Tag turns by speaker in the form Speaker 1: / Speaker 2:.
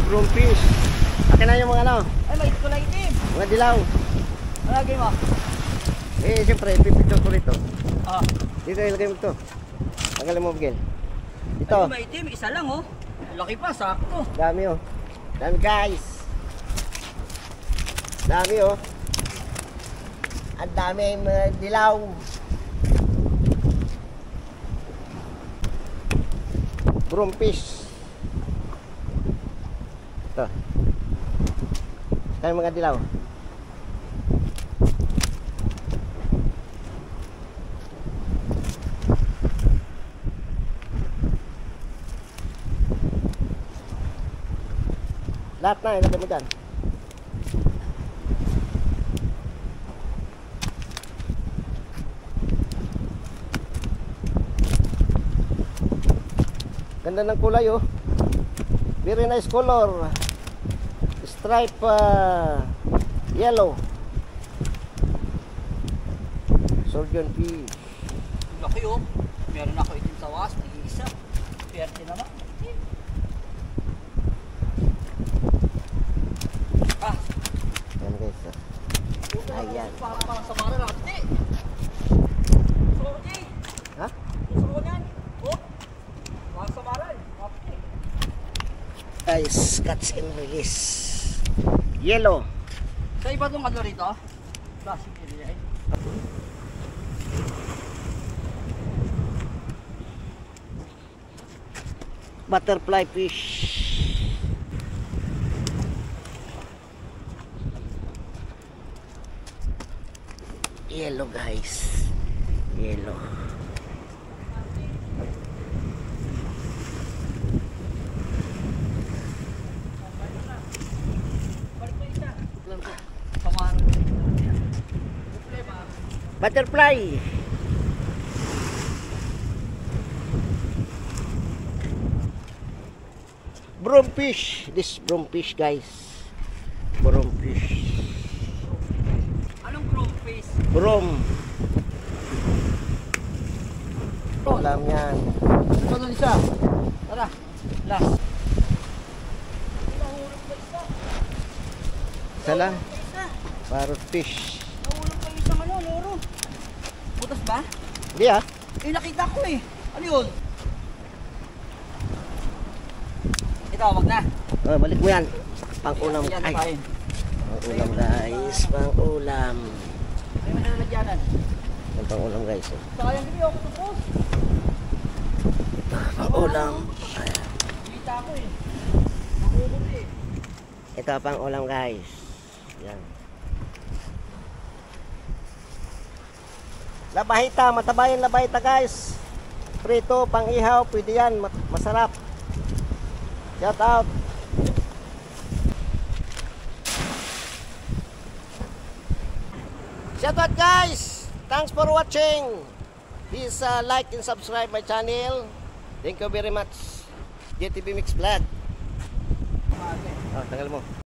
Speaker 1: Bromfish. Akin na yung mga ano.
Speaker 2: Ay, may kulay itim.
Speaker 1: Mga dilaw.
Speaker 2: Ano lagay mo?
Speaker 1: Siyempre, pipicture ko rito.
Speaker 2: Ah.
Speaker 1: Dito ilagay mo ito. Tanggalin mo, Miguel. Ito.
Speaker 2: Ay, may itim. Isa lang, oh. Laki pa, sakto.
Speaker 1: Dami, oh. Dami, guys. Dami, oh. Ang dami mga dilaw. Bromfish. Ito. Kaya mga dilaw. Lahat na, ilagay mo dyan. Ganda ng kulay, oh. Very nice color. Stripe yellow. Surgeon fish.
Speaker 2: Laki, oh. Meron ako itim sa was. Nag-iisa. Perte naman. Ah.
Speaker 1: Ayan, guys. Ayan.
Speaker 2: Parang sa mara lang. Hindi. Sorry.
Speaker 1: Ha?
Speaker 2: Gusto ko yan. Oh. Parang sa mara. Kapti.
Speaker 1: Guys, catch and release. Yellow.
Speaker 2: Sa iba itong ano rito? Plastic nila eh.
Speaker 1: Butterfly fish. Yellow, guys. Yellow. Butterfly. Bromfish. This bromfish, guys. Bromfish.
Speaker 2: Anong bromfish?
Speaker 1: Brom. Alam yan.
Speaker 2: Ito doon isa. Tara. Last.
Speaker 1: Isa lang. Parrot fish.
Speaker 2: Nahulog pa yung isang ano, loro. Butas ba?
Speaker 1: Hindi, ah.
Speaker 2: Eh, nakita ko eh. Ano yun? Ito, wag na.
Speaker 1: Oh, balik mo yan. Pang-ulam.
Speaker 2: Yan,
Speaker 1: Ay.
Speaker 2: kain.
Speaker 1: Pang-ulam, guys. Pang-ulam.
Speaker 2: May malalagyanan.
Speaker 1: Ang pang-ulam, guys. Oh.
Speaker 2: Sayang din ako tapos.
Speaker 1: Pang-ulam. Ayan.
Speaker 2: Kita ko eh. Mahulog eh.
Speaker 1: Ito pang-ulam, guys. Yan. Labahita, mataba yung labahita, guys. Prito, pang-ihaw, pwede yan. Masarap. Shout out. Shout out, guys. Thanks for watching. Please like and subscribe my channel. Thank you very much. JTB Mix Vlog. Oh, tanggal mo.